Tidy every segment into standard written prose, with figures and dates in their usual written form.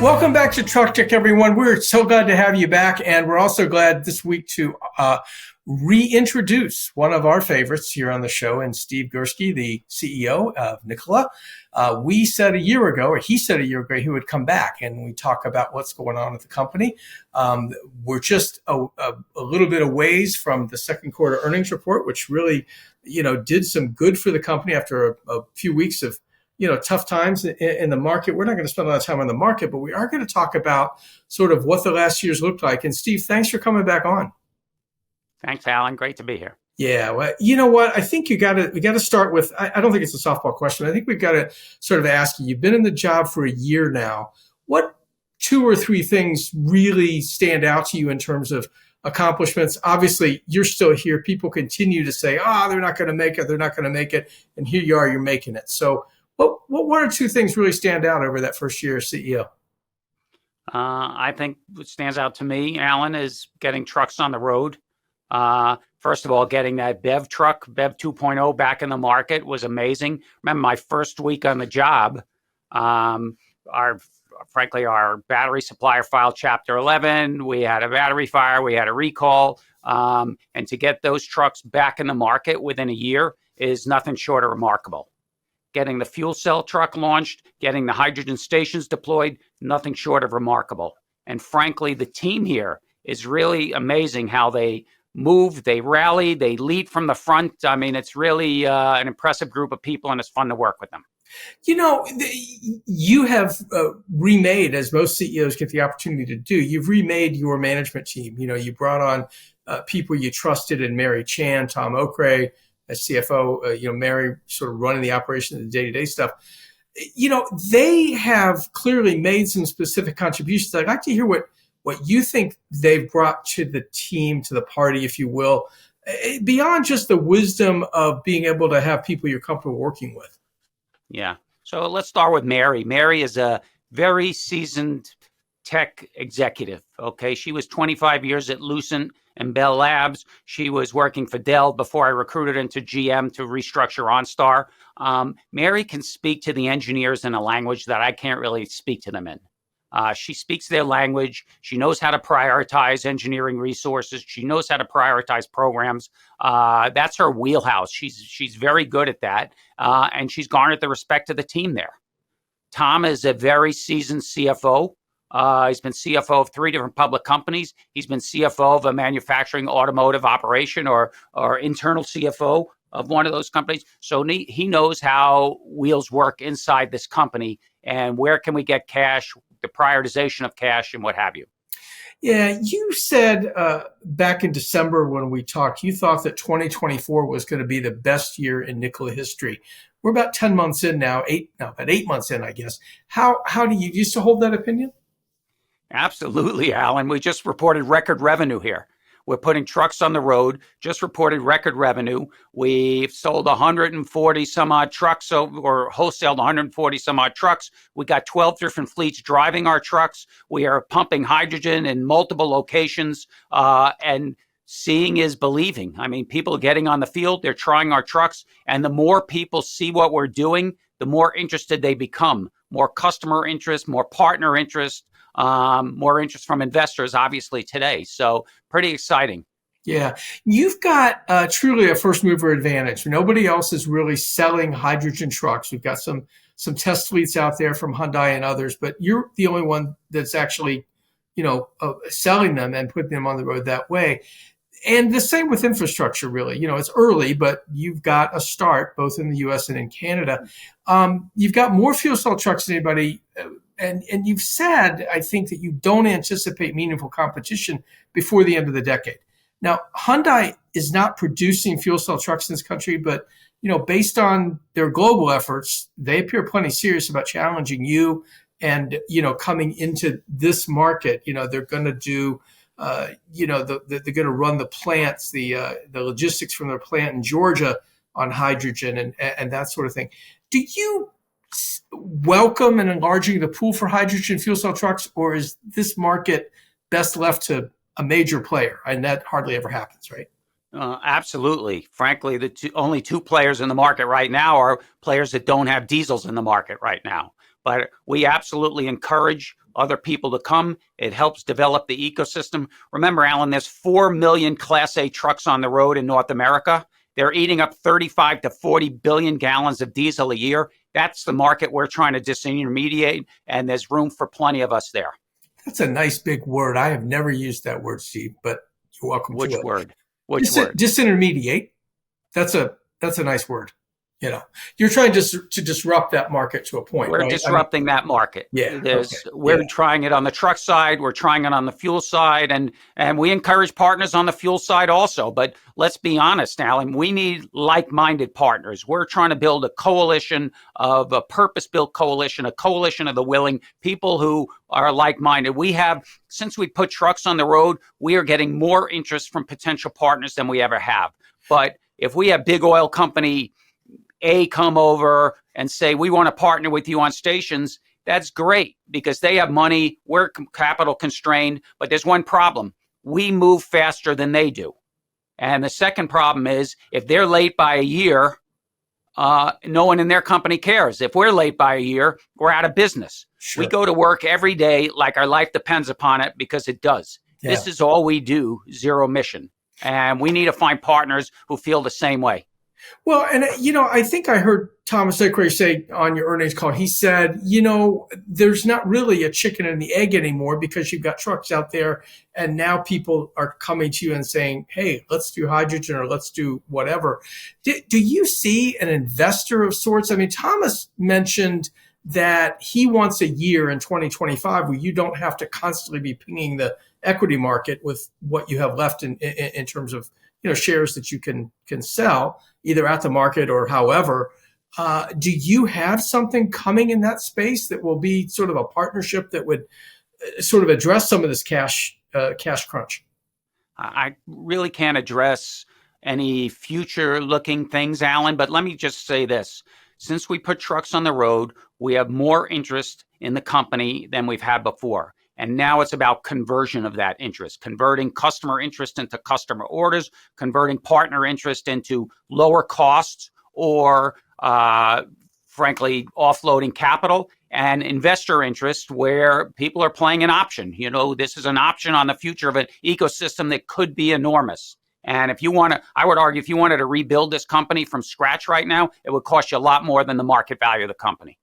Welcome back to Truck Tech, everyone. We're so glad to have you back, and we're also glad this week to reintroduce one of our favorites here on the show, and Steve Girsky, the CEO of Nikola. He said a year ago, he would come back and we talk about what's going on at the company. We're just a little bit of ways from the second quarter earnings report, which really, did some good for the company after a few weeks of tough times in the market. We're not going to spend a lot of time on the market, but we are going to talk about sort of what the last year's looked like. And Steve, thanks for coming back on. Thanks, Alan. Great to be here. Yeah. Well, you know what? I think we got to start with, I don't think it's a softball question. I think we've got to sort of ask you, you've been in the job for a year now. What 2 or 3 things really stand out to you in terms of accomplishments? Obviously, you're still here. People continue to say, they're not going to make it. They're not going to make it. And here you are, you're making it. So what 1 or 2 things really stand out over that first year as CEO? I think what stands out to me, Alan, is getting trucks on the road. First of all, getting that BEV truck, BEV 2.0 back in the market was amazing. Remember my first week on the job, our battery supplier filed Chapter 11. We had a battery fire. We had a recall. And to get those trucks back in the market within a year is nothing short of remarkable. Getting the fuel cell truck launched, getting the hydrogen stations deployed, nothing short of remarkable. And frankly, the team here is really amazing how they move, they rally, they lead from the front. I mean, it's really an impressive group of people, and it's fun to work with them. You have remade, as most CEOs get the opportunity to do, you've remade your management team. You brought on people you trusted in Mary Chan, Tom Okray, as CFO, Mary sort of running the operation of the day-to-day stuff. They have clearly made some specific contributions. I'd like to hear what you think they've brought to the team, to the party, if you will, beyond just the wisdom of being able to have people you're comfortable working with. Yeah. So let's start with Mary. Mary is a very seasoned tech executive. Okay. She was 25 years at Lucent and Bell Labs. She was working for Dell before I recruited into GM to restructure OnStar. Mary can speak to the engineers in a language that I can't really speak to them in. She speaks their language. She knows how to prioritize engineering resources. She knows how to prioritize programs. That's her wheelhouse. She's very good at that. And she's garnered the respect of the team there. Tom is a very seasoned CFO. He's been CFO of 3 different public companies. He's been CFO of a manufacturing automotive operation or internal CFO of one of those companies. So he knows how wheels work inside this company and where can we get cash, the prioritization of cash and what have you. Yeah, you said back in December when we talked, you thought that 2024 was going to be the best year in Nikola history. We're about 10 months in now, about 8 months in, I guess. How do you used to hold that opinion? Absolutely, Alan. We just reported record revenue here. We're putting trucks on the road, just reported record revenue. We've sold 140 some odd trucks or wholesaled 140 some odd trucks. We got 12 different fleets driving our trucks. We are pumping hydrogen in multiple locations and seeing is believing. I mean, people are getting on the field, they're trying our trucks, and the more people see what we're doing, the more interested they become. More customer interest, more partner interest. More interest from investors, obviously, today. So pretty exciting. Yeah. You've got truly a first mover advantage. Nobody else is really selling hydrogen trucks. We've got some test fleets out there from Hyundai and others, but you're the only one that's actually, selling them and putting them on the road that way. And the same with infrastructure, really. It's early, but you've got a start both in the U.S. and in Canada. You've got more fuel cell trucks than anybody. And you've said, I think, that you don't anticipate meaningful competition before the end of the decade. Now, Hyundai is not producing fuel cell trucks in this country, but, based on their global efforts, they appear plenty serious about challenging you and, coming into this market. They're going to do, they're going to run the plants, the logistics from their plant in Georgia on hydrogen and that sort of thing. Do you welcome and enlarging the pool for hydrogen fuel cell trucks, or is this market best left to a major player? And that hardly ever happens, right? Absolutely. Frankly, the only 2 players in the market right now are players that don't have diesels in the market right now. But we absolutely encourage other people to come. It helps develop the ecosystem. Remember, Alan, there's 4 million Class A trucks on the road in North America. They're eating up 35 to 40 billion gallons of diesel a year. That's the market we're trying to disintermediate, and there's room for plenty of us there. That's a nice big word. I have never used that word, Steve, but you're welcome to it. Which word? Disintermediate. That's a nice word. You're trying to disrupt that market to a point. We're right? disrupting that market. Yeah. We're trying it on the truck side. We're trying it on the fuel side, and we encourage partners on the fuel side also. But let's be honest, Alan, we need like-minded partners. We're trying to build a coalition of a purpose-built coalition, a coalition of the willing people who are like-minded. Since we put trucks on the road, we are getting more interest from potential partners than we ever have. But if we have big oil company A come over and say, we want to partner with you on stations, that's great because they have money. We're capital constrained, but there's one problem. We move faster than they do. And the second problem is if they're late by a year, no one in their company cares. If we're late by a year, we're out of business. Sure. We go to work every day like our life depends upon it because it does. Yeah. This is all we do, zero mission. And we need to find partners who feel the same way. Well, and, I think I heard Thomas Liquidity say on your earnings call, he said, there's not really a chicken and the egg anymore because you've got trucks out there and now people are coming to you and saying, hey, let's do hydrogen or let's do whatever. Do you see an investor of sorts? I mean, Thomas mentioned that he wants a year in 2025 where you don't have to constantly be pinging the equity market with what you have left in terms of shares that you can sell either at the market or however. Do you have something coming in that space that will be sort of a partnership that would sort of address some of this cash crunch? I really can't address any future-looking things, Alan, but let me just say this. Since we put trucks on the road, we have more interest in the company than we've had before. And now it's about conversion of that interest, converting customer interest into customer orders, converting partner interest into lower costs or, frankly, offloading capital, and investor interest where people are playing an option. This is an option on the future of an ecosystem that could be enormous. And I would argue if you wanted to rebuild this company from scratch right now, it would cost you a lot more than the market value of the company.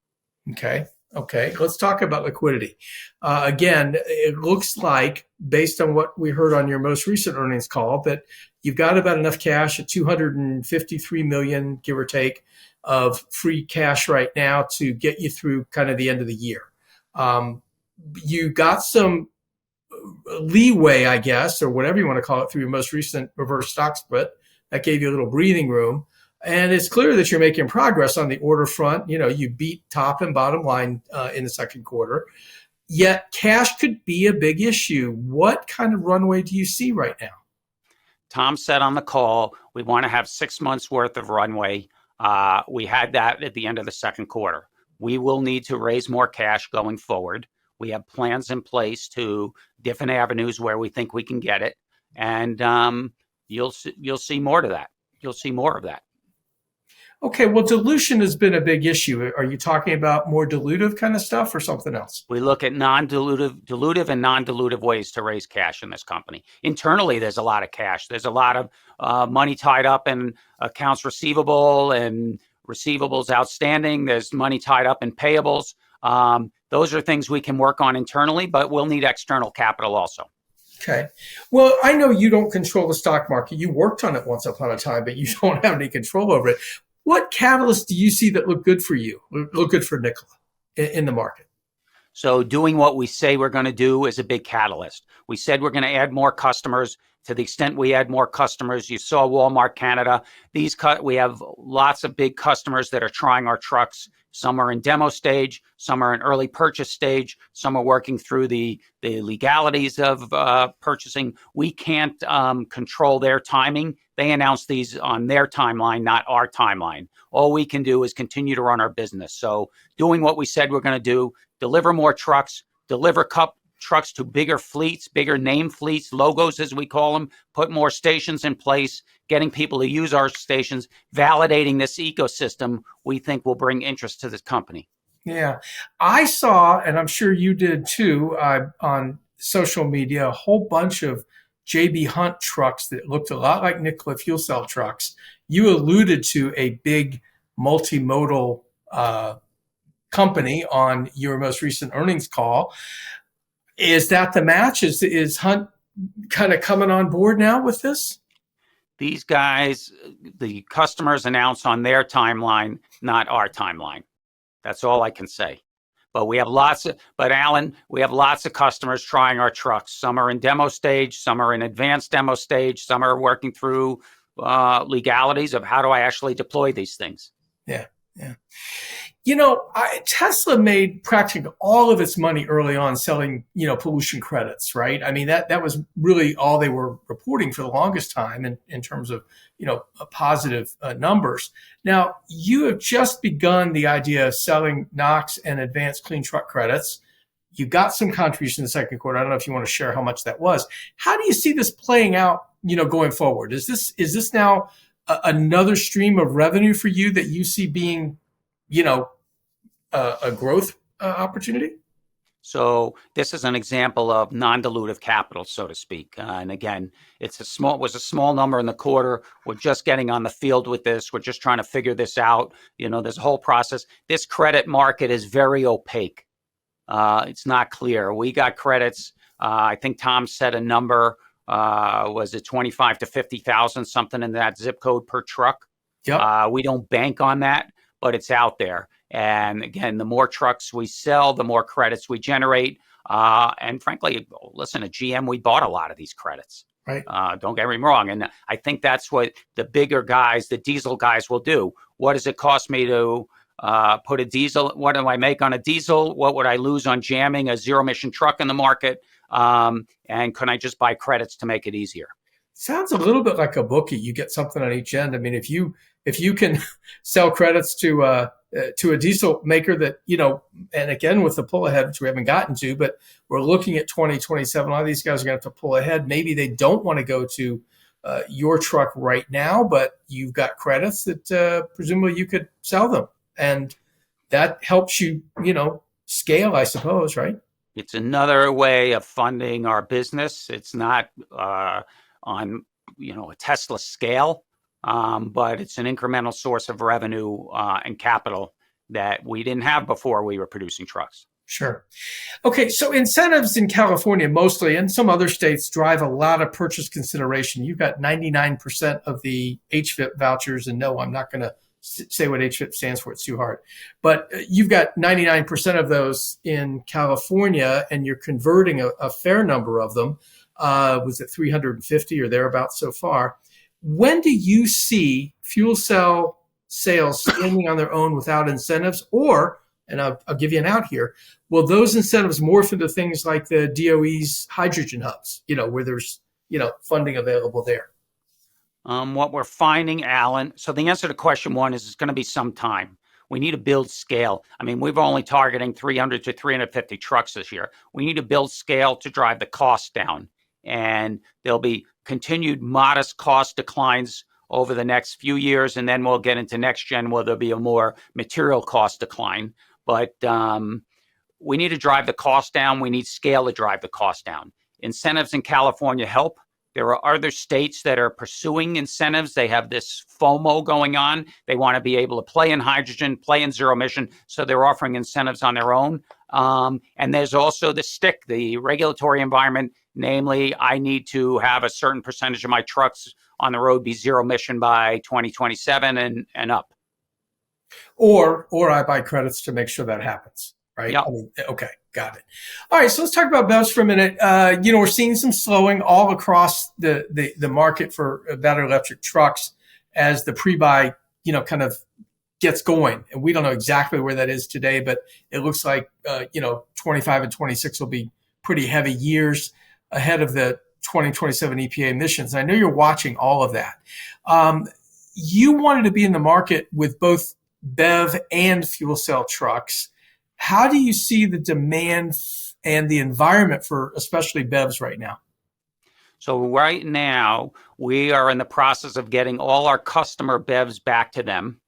Okay, let's talk about liquidity. Again, it looks like, based on what we heard on your most recent earnings call, that you've got about enough cash at $253 million, give or take, of free cash right now to get you through kind of the end of the year. You got some leeway, I guess, or whatever you want to call it, through your most recent reverse stock split. That gave you a little breathing room. And it's clear that you're making progress on the order front. You beat top and bottom line in the second quarter. Yet cash could be a big issue. What kind of runway do you see right now? Tom said on the call, we want to have 6 months worth of runway. We had that at the end of the second quarter. We will need to raise more cash going forward. We have plans in place to different avenues where we think we can get it. And you'll see more to that. You'll see more of that. Okay, well, dilution has been a big issue. Are you talking about more dilutive kind of stuff or something else? We look at dilutive and non-dilutive ways to raise cash in this company. Internally, there's a lot of cash. There's a lot of money tied up in accounts receivable and receivables outstanding. There's money tied up in payables. Those are things we can work on internally, but we'll need external capital also. Okay. Well, I know you don't control the stock market. You worked on it once upon a time, but you don't have any control over it. What catalysts do you see that look good for you, look good for Nikola in the market? So doing what we say we're going to do is a big catalyst. We said we're going to add more customers. To the extent we add more customers, you saw Walmart Canada. We have lots of big customers that are trying our trucks. Some are in demo stage, some are in early purchase stage, some are working through the legalities of purchasing. We can't control their timing. They announce these on their timeline, not our timeline. All we can do is continue to run our business. So doing what we said we're going to do, deliver more trucks, deliver trucks to bigger fleets, bigger name fleets, logos as we call them, put more stations in place, getting people to use our stations, validating this ecosystem, we think will bring interest to this company. Yeah. I saw, and I'm sure you did too, on social media, a whole bunch of JB Hunt trucks that looked a lot like Nikola fuel cell trucks. You alluded to a big multimodal company on your most recent earnings call. Is that the match? Is Hunt kind of coming on board now with this? These guys, the customers announce on their timeline, not our timeline. That's all I can say. But Alan, we have lots of customers trying our trucks. Some are in demo stage, some are in advanced demo stage, some are working through legalities of how do I actually deploy these things. Yeah, yeah. Tesla made practically all of its money early on selling, pollution credits, right? I mean, that was really all they were reporting for the longest time in terms of, positive numbers. Now, you have just begun the idea of selling NOx and advanced clean truck credits. You got some contribution in the second quarter. I don't know if you want to share how much that was. How do you see this playing out, going forward? Is this now another stream of revenue for you that you see being, a growth opportunity? So this is an example of non-dilutive capital, so to speak. And again, was a small number in the quarter. We're just getting on the field with this. We're just trying to figure this out. There's a whole process. This credit market is very opaque. It's not clear. We got credits. I think Tom said a number. Was it 25 to 50,000, something in that zip code per truck? Yep. We don't bank on that, but it's out there. And again, the more trucks we sell, the more credits we generate. And frankly, listen, at GM, we bought a lot of these credits. Right. Don't get me wrong. And I think that's what the bigger guys, the diesel guys, will do. What does it cost me to put a diesel? What do I make on a diesel? What would I lose on jamming a zero emission truck in the market? And can I just buy credits to make it easier? Sounds a little bit like a bookie. You get something on each end. I mean, if you can sell credits to a diesel maker that, and again, with the pull ahead, which we haven't gotten to, but we're looking at 2027. A lot of these guys are going to have to pull ahead. Maybe they don't want to go to your truck right now, but you've got credits that presumably you could sell them. And that helps you, scale, I suppose, right? It's another way of funding our business. It's not on, a Tesla scale. But it's an incremental source of revenue and capital that we didn't have before we were producing trucks. Sure. Okay, so incentives in California mostly, and some other states, drive a lot of purchase consideration. You've got 99% of the HVIP vouchers, and no, I'm not going to say what HVIP stands for. It's too hard. But you've got 99% of those in California, and you're converting a fair number of them. Was it 350 or thereabouts so far? When do you see fuel cell sales standing on their own without incentives? Or, and I'll give you an out here, will those incentives morph into things like the DOE's hydrogen hubs, where there's, funding available there? What we're finding, Alan, so the answer to question one is it's going to be some time. We need to build scale. I mean, we're only targeting 300 to 350 trucks this year. We need to build scale to drive the cost down. And there'll be continued modest cost declines over the next few years, and then we'll get into next gen where there'll be a more material cost decline. But we need to drive the cost down. We need scale to drive the cost down. Incentives in California help. There are other states that are pursuing incentives. They have this FOMO going on. They want to be able to play in hydrogen, play in zero emission, so they're offering incentives on their own. And there's also the stick, the regulatory environment. Namely, I need to have a certain percentage of my trucks on the road be zero emission by 2027 and up. Or I buy credits to make sure that happens, right? Yep. Okay, got it. All right, so let's talk about BEVs for a minute. We're seeing some slowing all across the market for battery electric trucks as the pre-buy, kind of gets going. And we don't know exactly where that is today, but it looks like, 25 and 26 will be pretty heavy years ahead of the 2027 EPA emissions. And I know you're watching all of that. You wanted to be in the market with both BEV and fuel cell trucks. How do you see the demand and the environment for especially BEVs right now? So right now, we are in the process of getting all our customer BEVs back to them.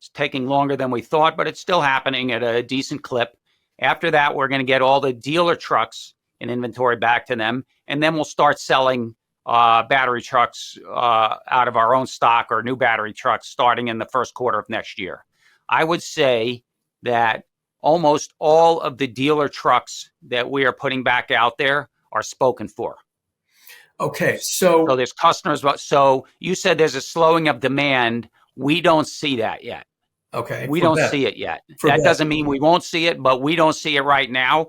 It's taking longer than we thought, but it's still happening at a decent clip. After that, we're going to get all the dealer trucks in inventory back to them, and then we'll start selling battery trucks out of our own stock or new battery trucks starting in the first quarter of next year. I would say that almost all of the dealer trucks that we are putting back out there are spoken for. Okay, so there's customers. So you said there's a slowing of demand. We don't see that yet. Okay, we don't see it yet. That doesn't mean we won't see it, but we don't see it right now.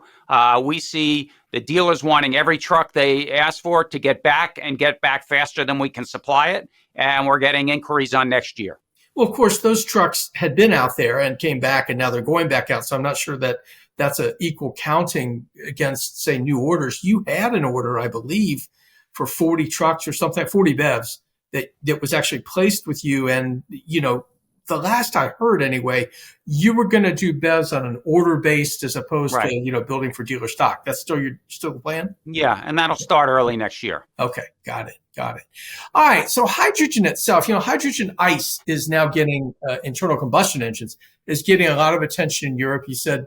We see the dealers wanting every truck they ask for to get back and get back faster than we can supply it. And we're getting inquiries on next year. Well, of course, those trucks had been out there and came back, and now they're going back out. So I'm not sure that that's an equal counting against, say, new orders. You had an order, I believe, for 40 trucks or something, 40 BEVs that was actually placed with you. And, the last I heard anyway, you were going to do BEVs on an order based as opposed to, building for dealer stock. That's still the plan? Yeah. And that'll start early next year. Okay. Got it. All right. So hydrogen itself, hydrogen ICE is now getting internal combustion engines is getting a lot of attention in Europe. You said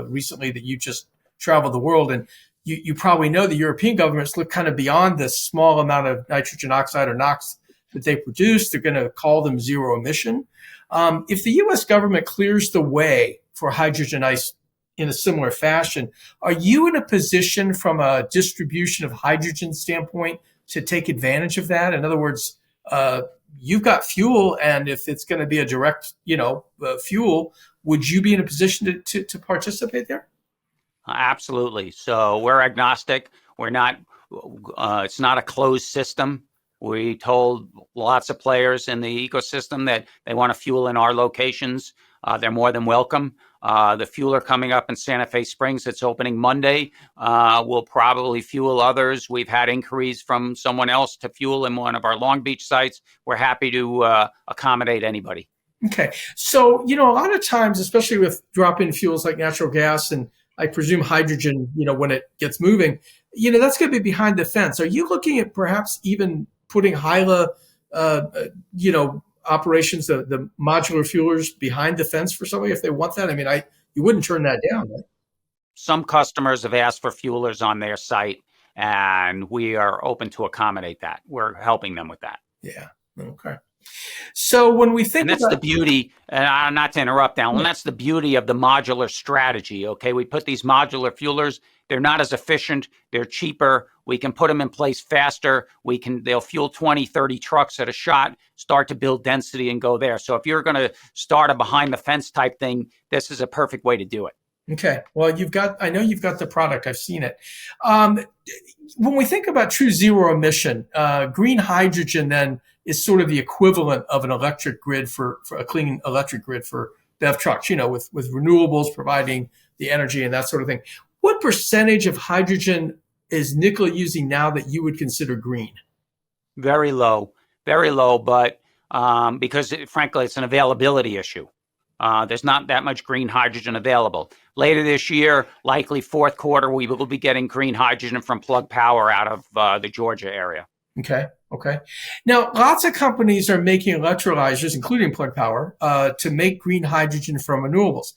recently that you just traveled the world, and you probably know the European governments look kind of beyond the small amount of nitrogen oxide or NOx that they produce. They're going to call them zero emission. If the U.S. government clears the way for hydrogen ICE in a similar fashion, are you in a position from a distribution of hydrogen standpoint to take advantage of that? In other words, you've got fuel, and if it's going to be a direct, fuel, would you be in a position to participate there? Absolutely. So we're agnostic. We're not. It's not a closed system. We told lots of players in the ecosystem that they want to fuel in our locations. They're more than welcome. The fueler coming up in Santa Fe Springs that's opening Monday will probably fuel others. We've had inquiries from someone else to fuel in one of our Long Beach sites. We're happy to accommodate anybody. Okay. So, a lot of times, especially with drop-in fuels like natural gas and I presume hydrogen, when it gets moving, that's going to be behind the fence. Are you looking at perhaps even putting HYLA, operations, the modular fuelers behind the fence for somebody if they want that? I mean, you wouldn't turn that down, right? Some customers have asked for fuelers on their site, and we are open to accommodate that. We're helping them with that. Yeah. Okay. So when we think that's the beauty, and not to interrupt, Alan, that's the beauty of the modular strategy. Okay, we put these modular fuelers. They're not as efficient. They're cheaper. We can put them in place faster. They'll fuel 20, 30 trucks at a shot, start to build density and go there. So if you're going to start a behind the fence type thing, this is a perfect way to do it. Okay. Well, I know you've got the product. I've seen it. When we think about true zero emission, green hydrogen then is sort of the equivalent of an electric grid for a clean electric grid for BEV trucks, with renewables providing the energy and that sort of thing. What percentage of hydrogen is Nikola using now that you would consider green? Very low, but because frankly, it's an availability issue. There's not that much green hydrogen available. Later this year, likely fourth quarter, we will be getting green hydrogen from Plug Power out of the Georgia area. Okay. Now, lots of companies are making electrolyzers, including Plug Power, to make green hydrogen from renewables.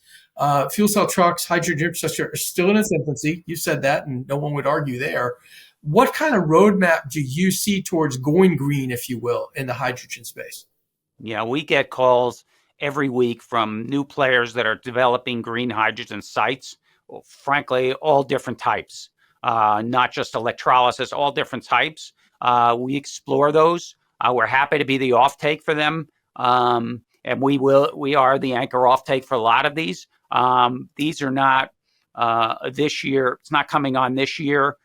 Fuel cell trucks, hydrogen infrastructure are still in its infancy. You said that, and no one would argue there. What kind of roadmap do you see towards going green, if you will, in the hydrogen space? Yeah, we get calls every week from new players that are developing green hydrogen sites. Well, frankly, all different types, not just electrolysis, all different types. We explore those. We're happy to be the offtake for them. And we are the anchor offtake for a lot of these. These are not this year. It's not coming on this year,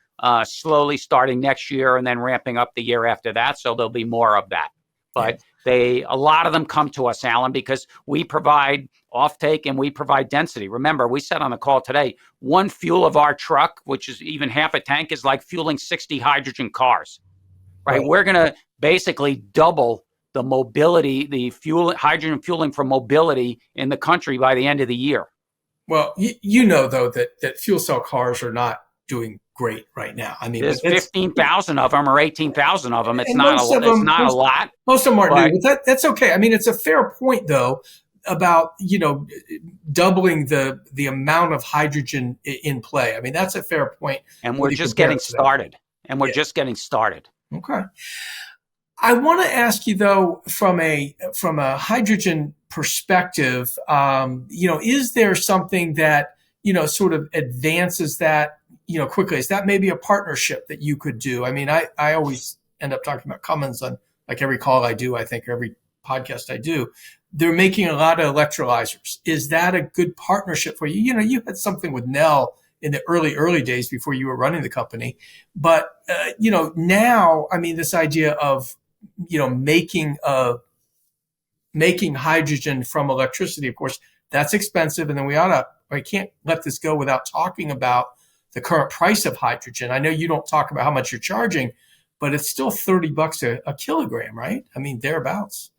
slowly starting next year and then ramping up the year after that. So there'll be more of that. But a lot of them come to us, Alan, because we provide offtake and we provide density. Remember, we said on the call today, one fuel of our truck, which is even half a tank, is like fueling 60 hydrogen cars. Right? We're going to basically double the mobility, hydrogen fueling for mobility in the country by the end of the year. Well, though, that fuel cell cars are not doing great right now. I mean, there's 15,000 of them or 18,000 of them. It's not a lot. Most of them aren't new, but that's okay. I mean, it's a fair point, though. about, doubling the amount of hydrogen in play. I mean, that's a fair point. And we're just getting started. Okay. I want to ask you though, from a hydrogen perspective, is there something that, sort of advances that, quickly? Is that maybe a partnership that you could do? I mean, I always end up talking about Cummins on like every call I do, I think, or every podcast I do. They're making a lot of electrolyzers. Is that a good partnership for you? You had something with Nell in the early days before you were running the company. But, now, I mean, this idea of, making hydrogen from electricity, of course, that's expensive. And then I can't let this go without talking about the current price of hydrogen. I know you don't talk about how much you're charging, but it's still $30 a kilogram, right? I mean, thereabouts.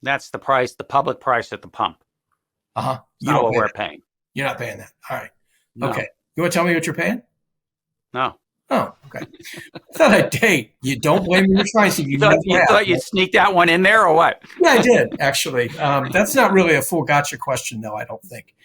That's the price, the public price at the pump. Uh-huh. You know what we're paying. You're not paying that. All right. No. Okay. You want to tell me what you're paying? No. Oh, okay. I thought I'd date. You don't blame me for trying to. You thought you'd sneak that one in there or what? Yeah, I did, actually. That's not really a full gotcha question, though, I don't think.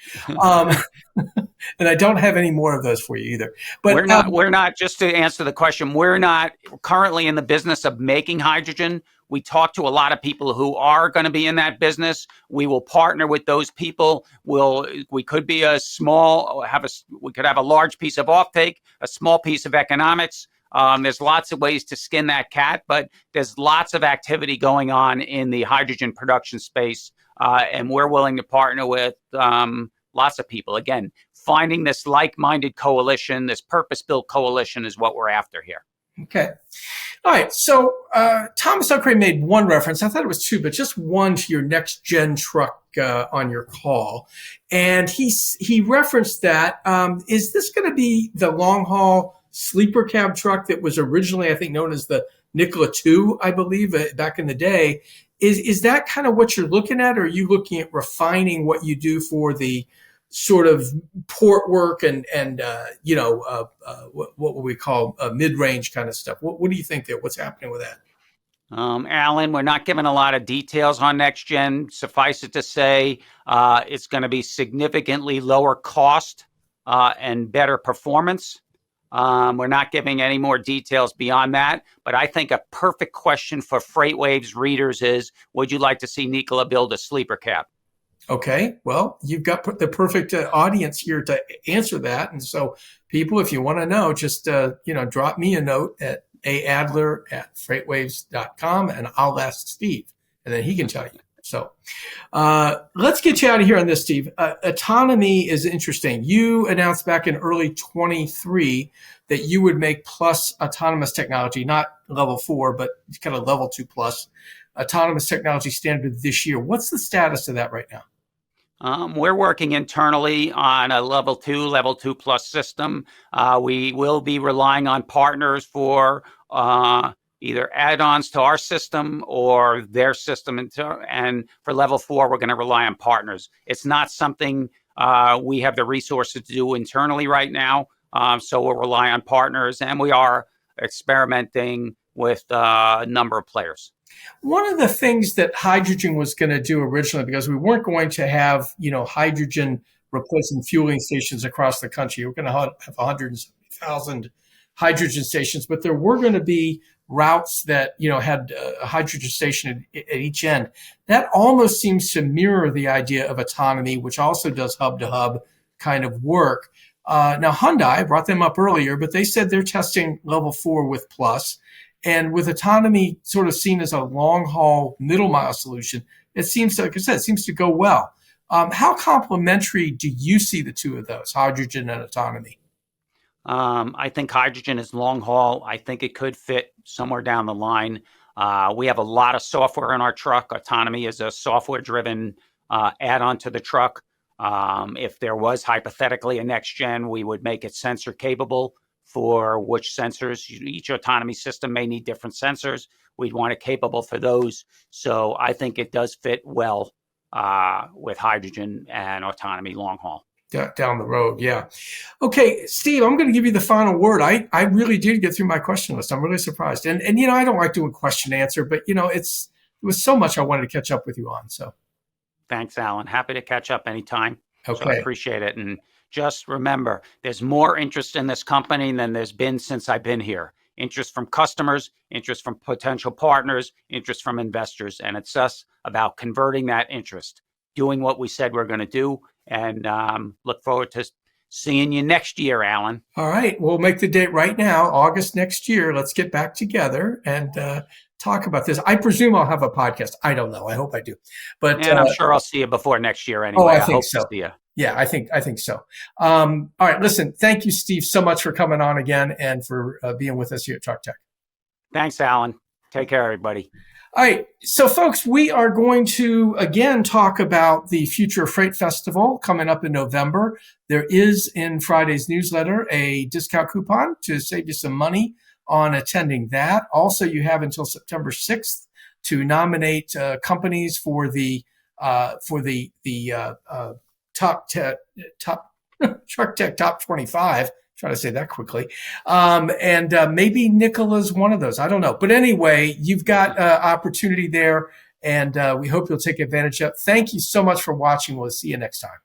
And I don't have any more of those for you either. But we're not, just to answer the question, we're not currently in the business of making hydrogen. We talk to a lot of people who are going to be in that business. We will partner with those people. We could be we could have a large piece of offtake, a small piece of economics. There's lots of ways to skin that cat, but there's lots of activity going on in the hydrogen production space. And we're willing to partner with lots of people. Again, finding this like-minded coalition, this purpose-built coalition is what we're after here. Okay. All right. So Thomas Ducray made one reference. I thought it was two, but just one to your next gen truck on your call. And he referenced that. Is this going to be the long haul sleeper cab truck that was originally, I think, known as the Nikola 2, I believe, back in the day? Is that kind of what you're looking at? Or are you looking at refining what you do for the sort of port work and what would we call mid-range kind of stuff? What do you think there? What's happening with that? Alan, we're not giving a lot of details on next gen. Suffice it to say, it's going to be significantly lower cost and better performance. We're not giving any more details beyond that, but I think a perfect question for FreightWaves readers is, would you like to see Nikola build a sleeper cab? Okay, well, you've got the perfect audience here to answer that. And so people, if you want to know, just, drop me a note at aadler@freightwaves.com and I'll ask Steve and then he can tell you. So let's get you out of here on this, Steve. Autonomy is interesting. You announced back in early 23 that you would make plus autonomous technology, not level 4, but kind of level 2 plus autonomous technology standard this year. What's the status of that right now? We're working internally on a level 2 plus system. We will be relying on partners for either add-ons to our system or their system. And for level 4, we're going to rely on partners. It's not something we have the resources to do internally right now. So we'll rely on partners, and we are experimenting with a number of players. One of the things that hydrogen was going to do originally, because we weren't going to have, hydrogen replacing fueling stations across the country. We're going to have 170,000 hydrogen stations, but there were going to be routes that, had a hydrogen station at each end. That almost seems to mirror the idea of autonomy, which also does hub to hub kind of work. Now, Hyundai, I brought them up earlier, but they said they're testing level 4 with plus. And with autonomy sort of seen as a long haul middle mile solution, it seems, like I said, it seems to go well. How complementary do you see the two of those, hydrogen and autonomy? I think hydrogen is long haul. I think it could fit somewhere down the line. We have a lot of software in our truck. Autonomy is a software driven add-on to the truck. If there was hypothetically a next gen, we would make it sensor capable for which sensors. Each autonomy system may need different sensors. We'd want it capable for those. So I think it does fit well with hydrogen and autonomy long haul. Down the road, yeah. Okay, Steve, I'm going to give you the final word. I really did get through my question list. I'm really surprised. And I don't like doing question answer, but, there was so much I wanted to catch up with you on. So Thanks, Alan. Happy to catch up anytime. So I Okay. appreciate it. And just remember, there's more interest in this company than there's been since I've been here. Interest from customers, interest from potential partners, interest from investors. And it's just about converting that interest, doing what we said we're going to do. And look forward to seeing you next year, Alan. All right. We'll make the date right now, August next year. Let's get back together and talk about this. I presume I'll have a podcast. I don't know. I hope I do. But and I'm sure I'll see you before next year anyway. I think hope so. To see you. Yeah, I think so. All right. Listen, thank you, Steve, so much for coming on again and for being with us here at Truck Tech. Thanks, Alan. Take care, everybody. All right. So, folks, we are going to, again, talk about the Future Freight Festival coming up in November. There is in Friday's newsletter a discount coupon to save you some money on attending that. Also, you have until September 6th to nominate companies for the top Truck Tech Top 25. Try to say that quickly. And maybe Nikola's one of those. I don't know. But anyway, you've got opportunity there, and we hope you'll take advantage of it. Thank you so much for watching. We'll see you next time.